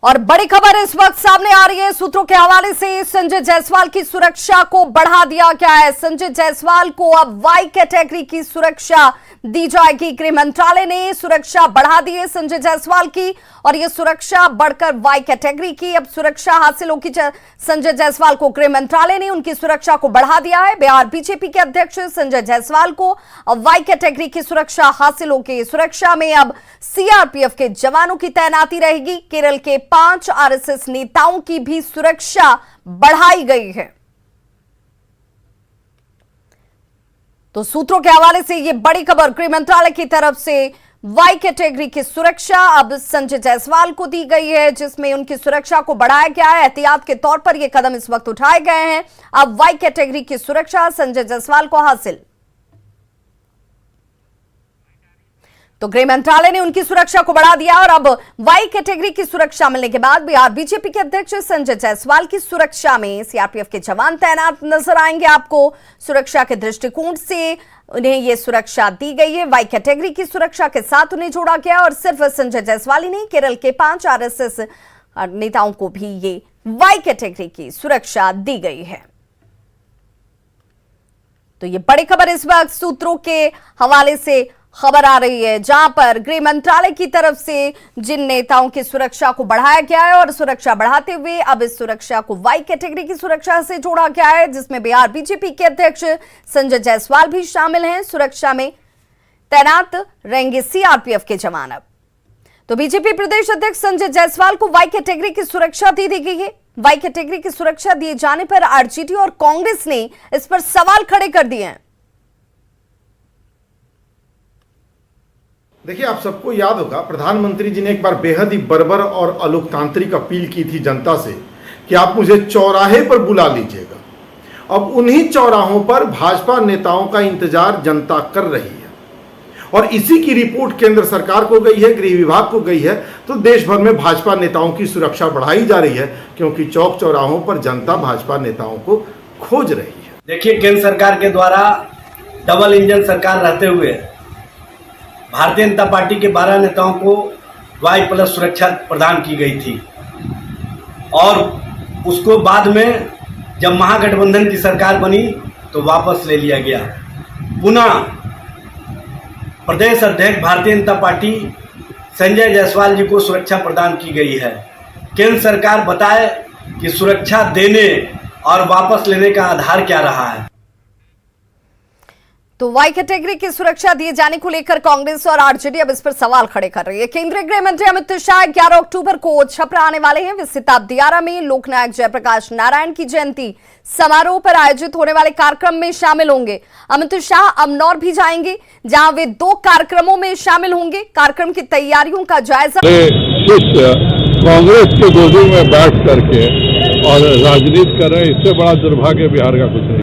और बड़ी खबर इस वक्त सामने आ रही है। सूत्रों के हवाले से संजय जायसवाल की सुरक्षा को बढ़ा दिया गया है। संजय जायसवाल को अब वाई कैटेगरी की सुरक्षा दी जाएगी। गृह मंत्रालय ने सुरक्षा बढ़ा दी है संजय जायसवाल की, और यह सुरक्षा बढ़कर वाई कैटेगरी की अब सुरक्षा हासिल होगी। संजय जायसवाल को गृह मंत्रालय ने उनकी सुरक्षा को बढ़ा दिया है। बिहार बीजेपी के अध्यक्ष संजय जायसवाल को अब वाई कैटेगरी की सुरक्षा हासिल होगी। सुरक्षा में अब सीआरपीएफ के जवानों की तैनाती रहेगी। केरल के 5 आरएसएस नेताओं की भी सुरक्षा बढ़ाई गई है। तो सूत्रों के हवाले से यह बड़ी खबर गृह मंत्रालय की तरफ से वाई कैटेगरी की सुरक्षा अब संजय जायसवाल को दी गई है, जिसमें उनकी सुरक्षा को बढ़ाया गया है। एहतियात के तौर पर यह कदम इस वक्त उठाए गए हैं। अब वाई कैटेगरी की सुरक्षा संजय जायसवाल को हासिल। तो गृह मंत्रालय ने उनकी सुरक्षा को बढ़ा दिया और अब वाई कैटेगरी की सुरक्षा मिलने के बाद बिहार बीजेपी के अध्यक्ष संजय जायसवाल की सुरक्षा में सीआरपीएफ के जवान तैनात नजर आएंगे। आपको सुरक्षा के दृष्टिकोण से उन्हें यह सुरक्षा दी गई है। वाई कैटेगरी की सुरक्षा के साथ उन्हें जोड़ा गया और सिर्फ संजय जायसवाल ही नहीं, केरल के 5 आरएसएस नेताओं को भी ये वाई कैटेगरी की सुरक्षा दी गई है। तो ये बड़ी खबर इस वक्त सूत्रों के हवाले से खबर आ रही है, जहां पर गृह मंत्रालय की तरफ से जिन नेताओं की सुरक्षा को बढ़ाया गया है और सुरक्षा बढ़ाते हुए अब इस सुरक्षा को वाई कैटेगरी की सुरक्षा से जोड़ा गया है, जिसमें बिहार बीजेपी के अध्यक्ष संजय जायसवाल भी शामिल हैं। सुरक्षा में तैनात रहेंगे सीआरपीएफ के जवान। अब तो बीजेपी प्रदेश अध्यक्ष संजय जायसवाल को वाई कैटेगरी की सुरक्षा दी गई है। वाई कैटेगरी की सुरक्षा दिए जाने पर आरजेडी और कांग्रेस ने इस पर सवाल खड़े कर दिए हैं। देखिए, आप सबको याद होगा प्रधानमंत्री जी ने एक बार बेहद ही बर्बर और अलोकतांत्रिक अपील की थी जनता से कि आप मुझे चौराहे पर बुला लीजिएगा। अब उन्हीं चौराहों पर भाजपा नेताओं का इंतजार जनता कर रही है और इसी की रिपोर्ट केंद्र सरकार को गई है, गृह विभाग को गई है। तो देश भर में भाजपा नेताओं की सुरक्षा बढ़ाई जा रही है, क्योंकि चौक चौराहों पर जनता भाजपा नेताओं को खोज रही है। देखिए, केंद्र सरकार के द्वारा डबल इंजन सरकार रहते हुए भारतीय जनता पार्टी के 12 नेताओं को वाई प्लस सुरक्षा प्रदान की गई थी और उसको बाद में जब महागठबंधन की सरकार बनी तो वापस ले लिया गया। पुनः प्रदेश अध्यक्ष भारतीय जनता पार्टी संजय जायसवाल जी को सुरक्षा प्रदान की गई है। केंद्र सरकार बताए कि सुरक्षा देने और वापस लेने का आधार क्या रहा है। तो वाई कैटेगरी की सुरक्षा दिए जाने को लेकर कांग्रेस और आरजेडी अब इस पर सवाल खड़े कर रही है। केंद्रीय गृह मंत्री अमित शाह 11 अक्टूबर को छपरा आने वाले हैं। वे सिताब दियारा में लोकनायक जयप्रकाश नारायण की जयंती समारोह पर आयोजित होने वाले कार्यक्रम में शामिल होंगे। अमित शाह अमनौर भी जाएंगे, जहां वे 2 कार्यक्रमों में शामिल होंगे। कार्यक्रम की तैयारियों का जायजा कांग्रेस के गोदी में बैठ करके और राजनीति कर रहे हैं, इससे बड़ा दुर्भाग्य बिहार का कुछ नहीं।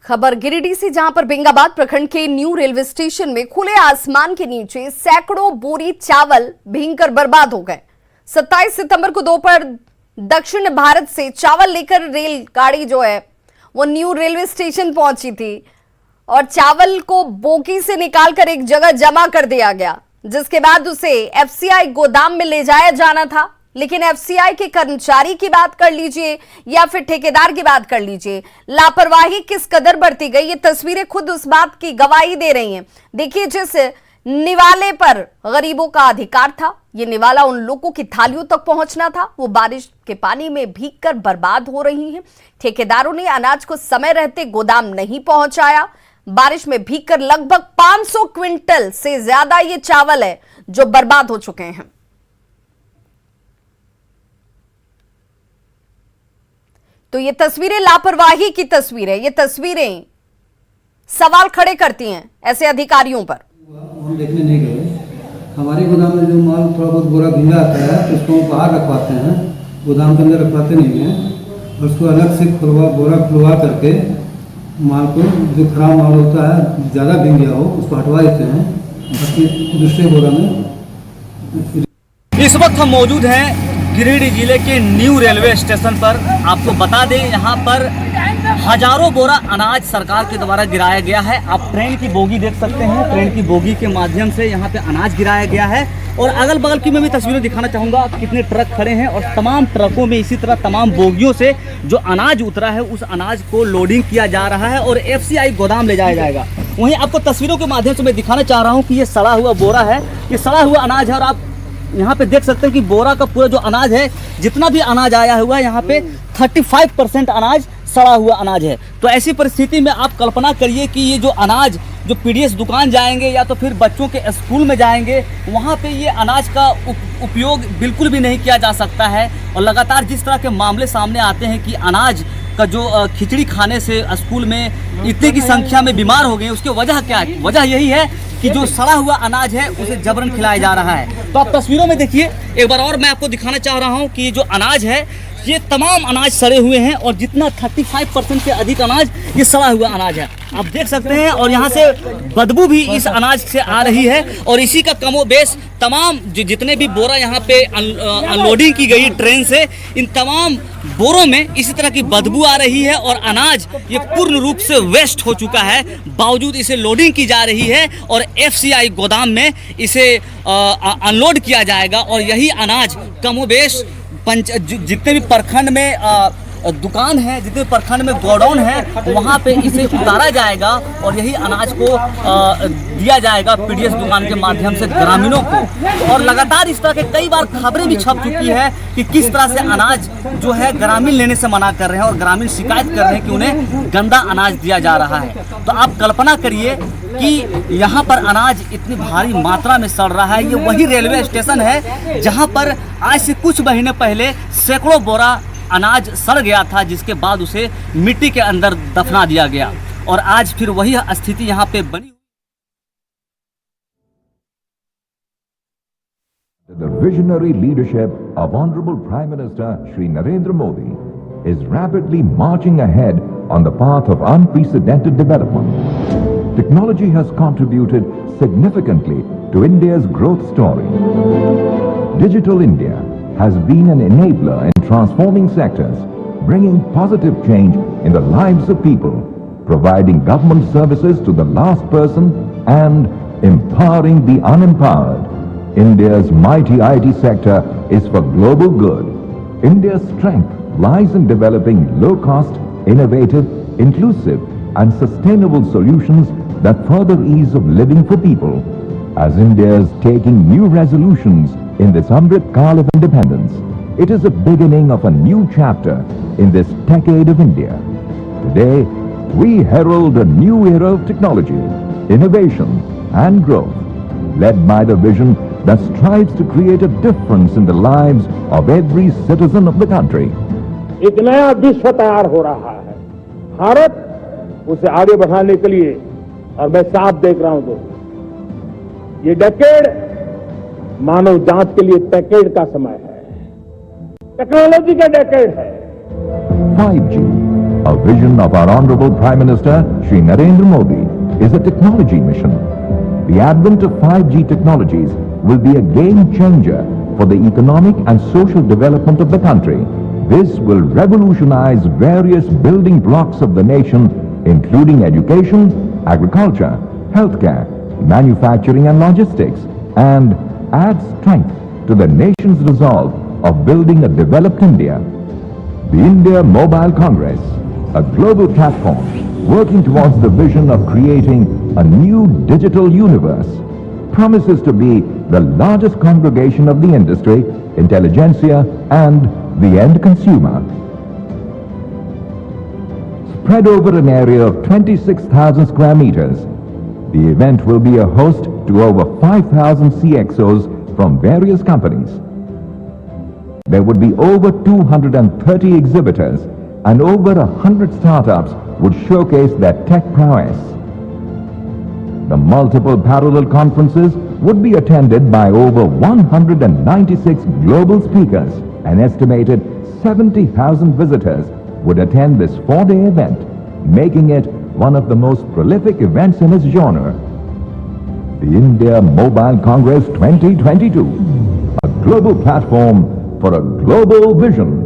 खबर गिरिडीह से, जहां पर बेंगाबाद प्रखंड के न्यू रेलवे स्टेशन में खुले आसमान के नीचे सैकड़ों बोरी चावल भीगकर बर्बाद हो गए। 27 सितंबर को दोपहर दक्षिण भारत से चावल लेकर रेलगाड़ी जो है वो न्यू रेलवे स्टेशन पहुंची थी और चावल को बोगी से निकालकर एक जगह जमा कर दिया गया, जिसके बाद उसे एफसीआई गोदाम में ले जाया जाना था। लेकिन एफसीआई के कर्मचारी की बात कर लीजिए या फिर ठेकेदार की बात कर लीजिए, लापरवाही किस कदर बरती गई, ये तस्वीरें खुद उस बात की गवाही दे रही हैं। देखिए, जिस निवाले पर गरीबों का अधिकार था, ये निवाला उन लोगों की थालियों तक पहुंचना था, वो बारिश के पानी में भीगकर बर्बाद हो रही हैं। ठेकेदारों ने अनाज को समय रहते गोदाम नहीं पहुंचाया। बारिश में भीगकर लगभग 500 क्विंटल से ज्यादा ये चावल है जो बर्बाद हो चुके हैं। तो ये तस्वीरें लापरवाही की तस्वीर है। ये तस्वीरें सवाल खड़े करती हैं ऐसे अधिकारियों पर। हम देखने नहीं गए। हमारे गोदाम में जो माल थोड़ा बहुत बोरा भींगा आता है तो उसको हम बाहर रखवाते हैं, गोदाम के अंदर रखवाते नहीं हैं। और उसको अलग से बोरा खुलवा करके माल को, जो खराब माल होता है ज़्यादा भींग गया हो, उसको हटवा देते हैं, बाकी दूसरे बोरा में। इस वक्त हम मौजूद हैं गिरिडीह जिले के न्यू रेलवे स्टेशन पर। आपको बता दें, यहाँ पर हजारों बोरा अनाज सरकार के द्वारा गिराया गया है। आप ट्रेन की बोगी देख सकते हैं, ट्रेन की बोगी के माध्यम से यहाँ पे अनाज गिराया गया है और अगल बगल की मैं भी तस्वीरें दिखाना चाहूँगा कितने ट्रक खड़े हैं और तमाम ट्रकों में इसी तरह तमाम बोगियों से जो अनाज उतरा है उस अनाज को लोडिंग किया जा रहा है और FCI गोदाम ले जाया जाएगा। वहीं आपको तस्वीरों के माध्यम से मैं दिखाना चाह रहा हूँ कि ये सड़ा हुआ बोरा है, ये सड़ा हुआ अनाज है और आप यहाँ पे देख सकते हैं कि बोरा का पूरा जो अनाज है, जितना भी अनाज आया हुआ है यहाँ पे 35% अनाज सड़ा हुआ अनाज है। तो ऐसी परिस्थिति में आप कल्पना करिए कि ये जो अनाज जो PDS दुकान जाएंगे या तो फिर बच्चों के स्कूल में जाएंगे, वहाँ पे ये अनाज का उपयोग बिल्कुल भी नहीं किया जा सकता है। और लगातार जिस तरह के मामले सामने आते हैं कि अनाज का जो खिचड़ी खाने से स्कूल में इतने की संख्या में बीमार हो गए, उसकी वजह क्या है? वजह यही है कि जो सड़ा हुआ अनाज है उसे जबरन खिलाया जा रहा है। तो आप तस्वीरों में देखिए, एक बार और मैं आपको दिखाना चाह रहा हूँ कि ये जो अनाज है, ये तमाम अनाज सड़े हुए हैं और जितना 35% से अधिक अनाज ये सड़ा हुआ अनाज है, आप देख सकते हैं। और यहाँ से बदबू भी इस अनाज से आ रही है और इसी का कमोबेश तमाम जितने भी बोरा यहाँ पे अनलोडिंग की गई ट्रेन से, इन तमाम बोरों में इसी तरह की बदबू आ रही है और अनाज ये पूर्ण रूप से वेस्ट हो चुका है। बावजूद इसे लोडिंग की जा रही है और FCI गोदाम में इसे अनलोड किया जाएगा और यही अनाज कमोबेश जितने भी प्रखंड में दुकान है, जितने प्रखंड में गोडाउन है, वहाँ पे इसे उतारा जाएगा और यही अनाज को दिया जाएगा PDS दुकान के माध्यम से ग्रामीणों को। और लगातार इस तरह के कई बार खबरें भी छप चुकी है कि किस तरह से अनाज जो है ग्रामीण लेने से मना कर रहे हैं और ग्रामीण शिकायत कर रहे हैं कि उन्हें गंदा अनाज दिया जा रहा है। तो आप कल्पना करिए कि यहाँ पर अनाज इतनी भारी मात्रा में सड़ रहा है। ये वही रेलवे स्टेशन है जहाँ पर आज से कुछ महीने पहले सैकड़ों बोरा अनाज सड़ गया था, जिसके बाद उसे मिट्टी के अंदर दफना दिया गया और आज फिर वही स्थिति यहाँ पे बनी। The visionary leadership of Honorable Prime Minister Shri Narendra Modi is rapidly marching ahead on the path of unprecedented development. Technology has contributed significantly to India's growth story. Digital India has been an enabler in transforming sectors, bringing positive change in the lives of people, providing government services to the last person and empowering the unempowered. India's mighty IT sector is for global good. India's strength lies in developing low-cost, innovative, inclusive and sustainable solutions that further ease of living for people. As India is taking new resolutions in this Amrit Kaal of independence, it is a beginning of a new chapter in this decade of India. Today, we herald a new era of technology, innovation and growth, led by the vision that strives to create a difference in the lives of every citizen of the country. एक नया विश्व तैयार हो रहा है, भारत उसे आगे बढ़ाने के लिए, और मैं साफ देख रहा हूं दोस्तों, ये डेकेड मानव जांच के लिए डेकेड का समय है, टेक्नोलॉजी का डेकेड है। 5G, a vision of our Honorable Prime Minister Shri Narendra Modi, is a technology mission. The advent of 5G technologies will be a game changer for the economic and social development of the country. This will revolutionize various building blocks of the nation, including education, agriculture, healthcare, manufacturing and logistics, and add strength to the nation's resolve of building a developed India. The India Mobile Congress, a global platform working towards the vision of creating a new digital universe, promises to be the largest congregation of the industry, intelligentsia and the end consumer. Spread over an area of 26,000 square meters, the event will be a host to over 5,000 CXOs from various companies. There would be over 230 exhibitors and over 100 startups would showcase their tech prowess. The multiple parallel conferences would be attended by over 196 global speakers. An estimated 70,000 visitors would attend this 4-day event, making it one of the most prolific events in its genre. The India Mobile Congress 2022, a global platform for a global vision.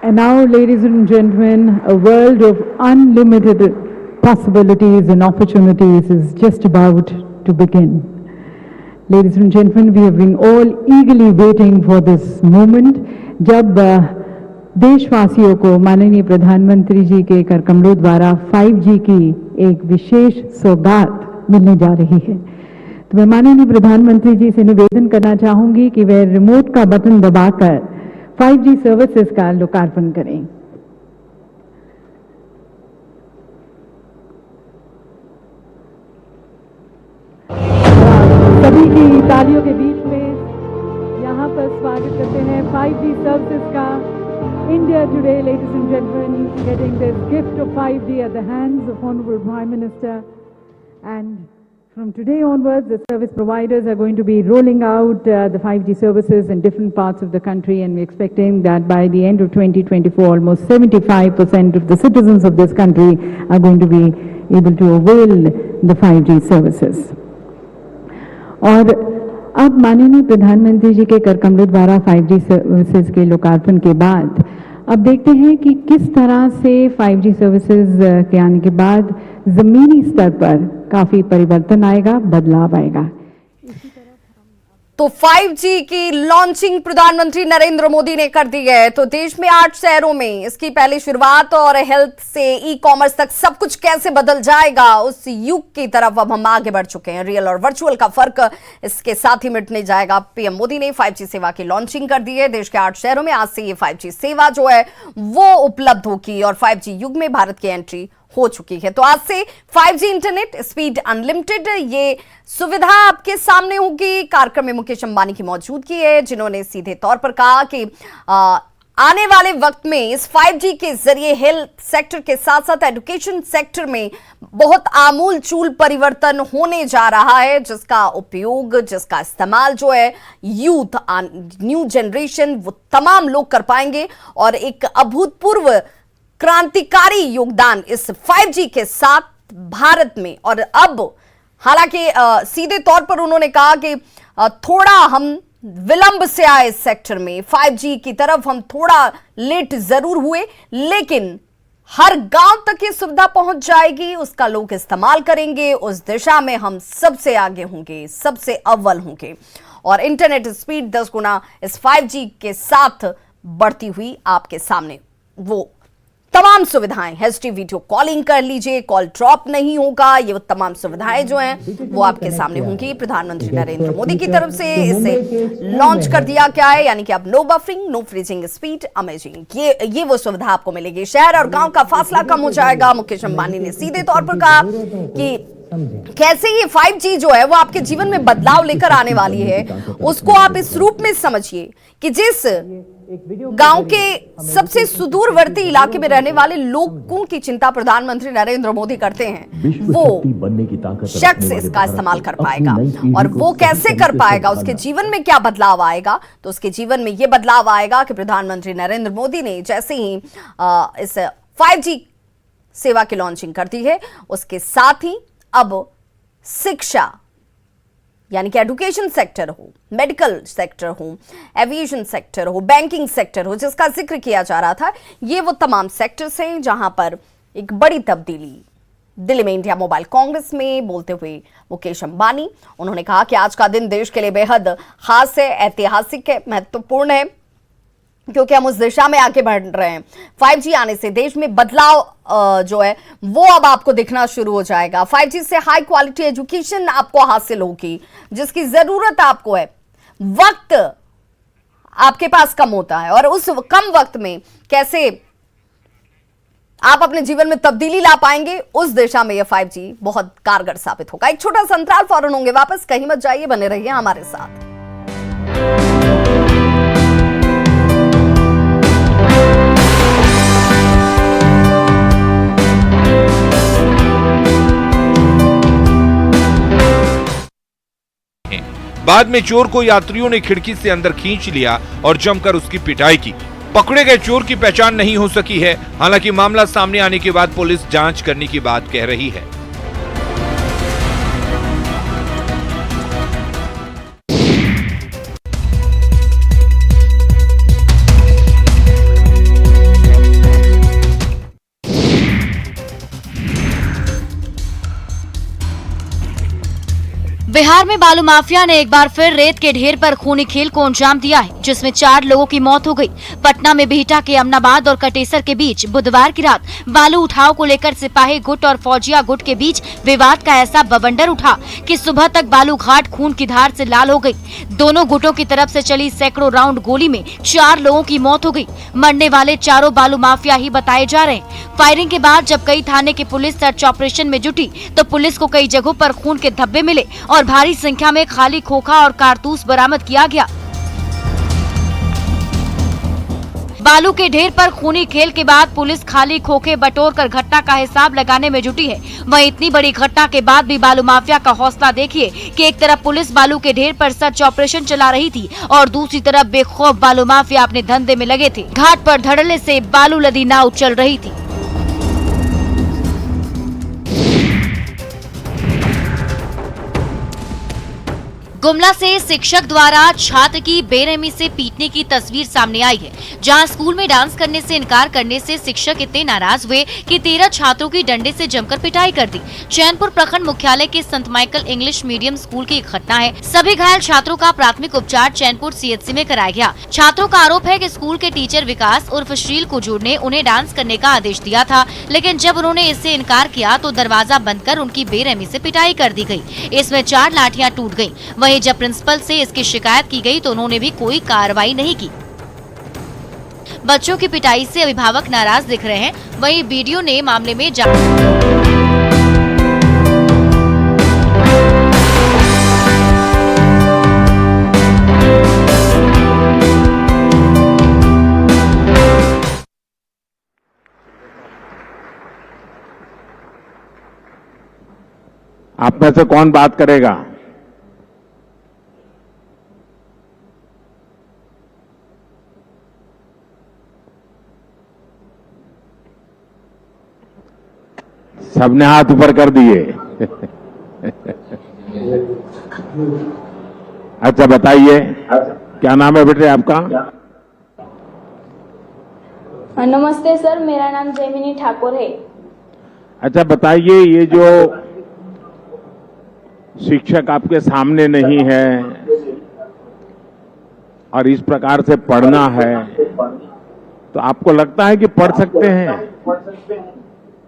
And now, ladies and gentlemen, a world of unlimited possibilities and opportunities is just about to begin. Ladies and gentlemen, we have been all eagerly waiting for this moment जब देशवासियों को माननीय प्रधानमंत्री जी के कर कमलों द्वारा 5G की एक विशेष सौगात मिलने जा रही है। तो मैं माननीय प्रधानमंत्री जी से निवेदन करना चाहूंगी कि वे रिमोट का बटन दबाकर 5G सर्विसेज का लोकार्पण करें। सभी की तालियों के बीच में यहाँ पर स्वागत करते हैं 5G सर्विसेज का। India today, ladies and gentlemen, getting this gift of 5G at the hands of Honorable Prime Minister. And from today onwards, the service providers are going to be rolling out the 5G services in different parts of the country, and we're expecting that by the end of 2024, almost 75% of the citizens of this country are going to be able to avail the 5G services. और अब माननीय प्रधानमंत्री जी के कर कमलों द्वारा 5G services के लोकार्पण के बाद अब देखते हैं कि किस तरह से 5G सर्विसेज के आने के बाद जमीनी स्तर पर काफी परिवर्तन आएगा, बदलाव आएगा। तो 5G की लॉन्चिंग प्रधानमंत्री नरेंद्र मोदी ने कर दी है। तो देश में 8 शहरों में इसकी पहली शुरुआत और हेल्थ से ई कॉमर्स तक सब कुछ कैसे बदल जाएगा, उस युग की तरफ अब हम आगे बढ़ चुके हैं। रियल और वर्चुअल का फर्क इसके साथ ही मिटने जाएगा। पीएम मोदी ने 5G सेवा की लॉन्चिंग कर दी है। देश के 8 शहरों में आज से ये 5G सेवा जो है वो उपलब्ध होगी और 5G युग में भारत की एंट्री हो चुकी है। तो आज से 5G इंटरनेट स्पीड अनलिमिटेड ये सुविधा आपके सामने होगी। कार्यक्रम में मुकेश अंबानी की मौजूदगी है, जिन्होंने सीधे तौर पर कहा कि आने वाले वक्त में इस 5G के जरिए हेल्थ सेक्टर के साथ साथ एजुकेशन सेक्टर में बहुत आमूल चूल परिवर्तन होने जा रहा है, जिसका उपयोग, जिसका इस्तेमाल जो है यूथ, न्यू जनरेशन, वो तमाम लोग कर पाएंगे और एक अभूतपूर्व क्रांतिकारी योगदान इस 5G के साथ भारत में। और अब हालांकि सीधे तौर पर उन्होंने कहा कि थोड़ा हम विलंब से आए इस सेक्टर में, 5G की तरफ हम थोड़ा लेट जरूर हुए, लेकिन हर गांव तक ये सुविधा पहुंच जाएगी, उसका लोग इस्तेमाल करेंगे, उस दिशा में हम सबसे आगे होंगे, सबसे अव्वल होंगे। और इंटरनेट स्पीड 10 गुना इस 5G के साथ बढ़ती हुई आपके सामने वो तमाम सुविधाएं, HD वीडियो कॉलिंग कर लीजिए, कॉल ड्रॉप नहीं होगा, ये वो तमाम सुविधाएं जो हैं वो आपके सामने होंगी। प्रधानमंत्री नरेंद्र मोदी की तरफ से इसे लॉन्च कर दिया गया है, यानी कि अब no buffering, no freezing speed, amazing, ये वो सुविधा आपको मिलेगी। शहर और गांव का फासला कम हो जाएगा। मुकेश अंबानी ने सीधे तौर पर कहा कि कैसे ये 5G जो है वो आपके जीवन में बदलाव लेकर आने वाली है। उसको आप इस रूप में समझिए कि जिस गांव के सबसे सुदूरवर्ती इलाके में रहने वाले लोगों की चिंता प्रधानमंत्री नरेंद्र मोदी करते हैं, वो शख्स इसका इस्तेमाल कर पाएगा। और वो कैसे कर पाएगा, उसके जीवन में क्या बदलाव आएगा, तो उसके जीवन में यह बदलाव आएगा कि प्रधानमंत्री नरेंद्र मोदी ने जैसे ही इस 5G सेवा की लॉन्चिंग कर दी है, उसके साथ ही अब शिक्षा यानी कि एजुकेशन सेक्टर हो, मेडिकल सेक्टर हो, एविएशन सेक्टर हो, बैंकिंग सेक्टर हो, जिसका जिक्र किया जा रहा था, ये वो तमाम सेक्टर्स हैं जहां पर एक बड़ी तब्दीली। दिल्ली में इंडिया मोबाइल कांग्रेस में बोलते हुए मुकेश अंबानी, उन्होंने कहा कि आज का दिन देश के लिए बेहद खास है, ऐतिहासिक है, महत्वपूर्ण है, क्योंकि हम उस दिशा में आगे बढ़ रहे हैं। 5G आने से देश में बदलाव जो है वो अब आपको दिखना शुरू हो जाएगा। 5G से हाई क्वालिटी एजुकेशन आपको हासिल होगी, जिसकी जरूरत आपको है। वक्त आपके पास कम होता है और उस कम वक्त में कैसे आप अपने जीवन में तब्दीली ला पाएंगे, उस दिशा में यह 5G बहुत कारगर साबित होगा। एक छोटा सा अंतराल, फौरन होंगे वापस, कहीं मत जाइए, बने रहिए हमारे साथ। बाद में चोर को यात्रियों ने खिड़की से अंदर खींच लिया और जमकर उसकी पिटाई की। पकड़े गए चोर की पहचान नहीं हो सकी है। हालांकि मामला सामने आने के बाद पुलिस जांच करने की बात कह रही है। बिहार में बालू माफिया ने एक बार फिर रेत के ढेर पर खूनी खेल को अंजाम दिया है, जिसमें 4 लोगों की मौत हो गई। पटना में बिहटा के अमनाबाद और कटेसर के बीच बुधवार की रात बालू उठाव को लेकर सिपाही गुट और फौजिया गुट के बीच विवाद का ऐसा बवंडर उठा कि सुबह तक बालू घाट खून की धार से लाल हो गई। दोनों गुटों की तरफ से चली सैकड़ों राउंड गोली में 4 लोगों की मौत हो गई। मरने वाले चारों बालू माफिया ही बताए जा रहे हैं। फायरिंग के बाद जब कई थाने की पुलिस सर्च ऑपरेशन में जुटी तो पुलिस को कई जगहों पर खून के धब्बे मिले और भारी संख्या में खाली खोखा और कारतूस बरामद किया गया। बालू के ढेर पर खूनी खेल के बाद पुलिस खाली खोखे बटोर कर घटना का हिसाब लगाने में जुटी है। वहीं इतनी बड़ी घटना के बाद भी बालू माफिया का हौसला देखिए कि एक तरफ पुलिस बालू के ढेर पर सर्च ऑपरेशन चला रही थी और दूसरी तरफ बेखौफ बालू माफिया अपने धंधे में लगे थे। घाट पर धड़ल्ले से बालू लदी नाव चल रही थी। गुमला से शिक्षक द्वारा छात्र की बेरहमी से पीटने की तस्वीर सामने आई है, जहां स्कूल में डांस करने से इनकार करने से शिक्षक इतने नाराज हुए कि 13 छात्रों की डंडे से जमकर पिटाई कर दी। चैनपुर प्रखंड मुख्यालय के संत माइकल इंग्लिश मीडियम स्कूल की एक घटना है। सभी घायल छात्रों का प्राथमिक उपचार चैनपुर CHC में कराया गया। छात्रों का आरोप है कि स्कूल के टीचर विकास उर्फ शील कुजूर ने उन्हें डांस करने का आदेश दिया था, लेकिन जब उन्होंने इससे इनकार किया तो दरवाजा बंद कर उनकी बेरहमी से पिटाई कर दी गयी। इसमें 4 लाठियां टूट गयी। वहीं जब प्रिंसिपल से इसकी शिकायत की गई तो उन्होंने भी कोई कार्रवाई नहीं की। बच्चों की पिटाई से अभिभावक नाराज दिख रहे हैं। वहीं वीडियो ने मामले में आप में से कौन बात करेगा? सबने हाथ ऊपर कर दिए। अच्छा बताइए, क्या नाम है बेटे आपका? नमस्ते सर, मेरा नाम जैमिनी ठाकुर है। अच्छा बताइए, ये जो शिक्षक आपके सामने नहीं है और इस प्रकार से पढ़ना है, तो आपको लगता है कि पढ़ सकते हैं?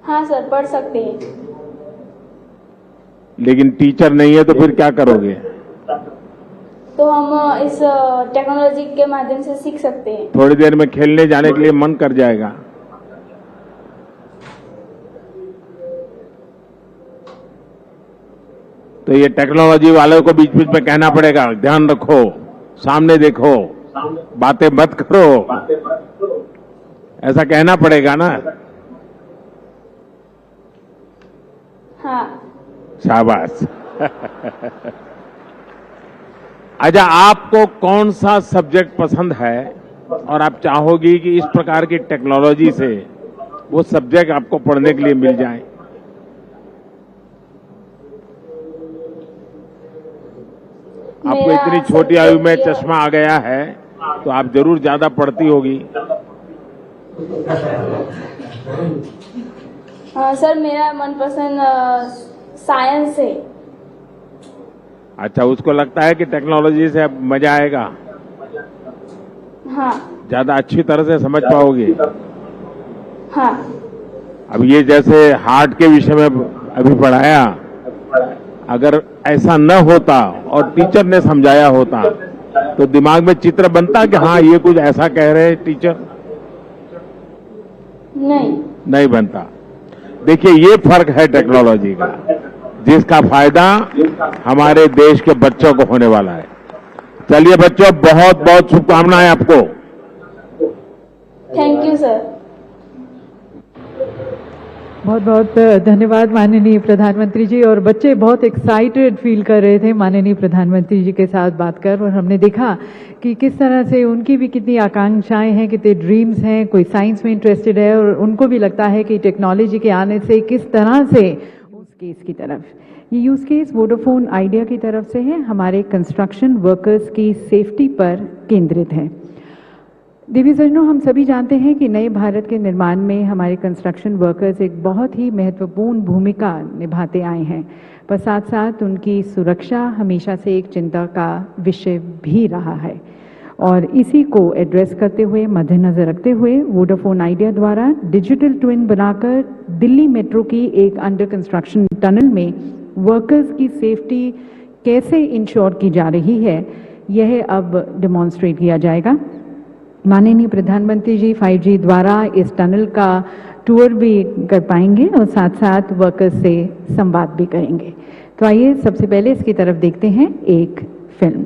हाँ सर, पढ़ सकते हैं। लेकिन टीचर नहीं है तो फिर क्या करोगे? तो हम इस टेक्नोलॉजी के माध्यम से सीख सकते हैं। थोड़ी देर में खेलने जाने के लिए मन कर जाएगा। तो ये टेक्नोलॉजी वालों को बीच बीच में कहना पड़ेगा, ध्यान रखो, सामने देखो, बातें मत करो, ऐसा कहना पड़ेगा ना। हाँ। शाबाश। अच्छा, आपको कौन सा सब्जेक्ट पसंद है और आप चाहोगी कि इस प्रकार की टेक्नोलॉजी से वो सब्जेक्ट आपको पढ़ने के लिए मिल जाए? आपको इतनी छोटी आयु में चश्मा आ गया है तो आप जरूर ज्यादा पढ़ती होगी। सर, मेरा मनपसंद साइंस है। अच्छा, उसको लगता है कि टेक्नोलॉजी से अब मजा आएगा? हाँ। ज्यादा अच्छी तरह से समझ पाओगे? हाँ। अब ये जैसे हार्ट के विषय में अभी पढ़ाया, अगर ऐसा न होता और टीचर ने समझाया होता तो दिमाग में चित्र बनता कि हाँ ये कुछ ऐसा कह रहे हैं टीचर? नहीं बनता। देखिए, ये फर्क है टेक्नोलॉजी का, जिसका फायदा हमारे देश के बच्चों को होने वाला है। चलिए बच्चों, बहुत बहुत शुभकामनाएं आपको। Thank you sir. बहुत बहुत धन्यवाद माननीय प्रधानमंत्री जी। और बच्चे बहुत एक्साइटेड फील कर रहे थे माननीय प्रधानमंत्री जी के साथ बात कर, और हमने देखा कि किस तरह से उनकी भी कितनी आकांक्षाएं हैं, कितने ड्रीम्स हैं। कोई साइंस में इंटरेस्टेड है और उनको भी लगता है कि टेक्नोलॉजी के आने से किस तरह से यूज केस की तरफ, ये यूज केस वोडाफोन आइडिया की तरफ से है, हमारे कंस्ट्रक्शन वर्कर्स की सेफ्टी पर केंद्रित है। देवी सज्जनों, हम सभी जानते हैं कि नए भारत के निर्माण में हमारे कंस्ट्रक्शन वर्कर्स एक बहुत ही महत्वपूर्ण भूमिका निभाते आए हैं, पर साथ साथ उनकी सुरक्षा हमेशा से एक चिंता का विषय भी रहा है। और इसी को एड्रेस करते हुए, मद्देनजर रखते हुए वोडाफोन आइडिया द्वारा डिजिटल ट्विन बनाकर दिल्ली मेट्रो की एक अंडर कंस्ट्रक्शन टनल में वर्कर्स की सेफ्टी कैसे इंश्योर की जा रही है, यह अब डेमोन्स्ट्रेट किया जाएगा। माननीय प्रधानमंत्री जी 5G द्वारा इस टनल का टूर भी कर पाएंगे और साथ साथ वर्कर्स से संवाद भी करेंगे। तो आइए सबसे पहले इसकी तरफ देखते हैं एक फिल्म।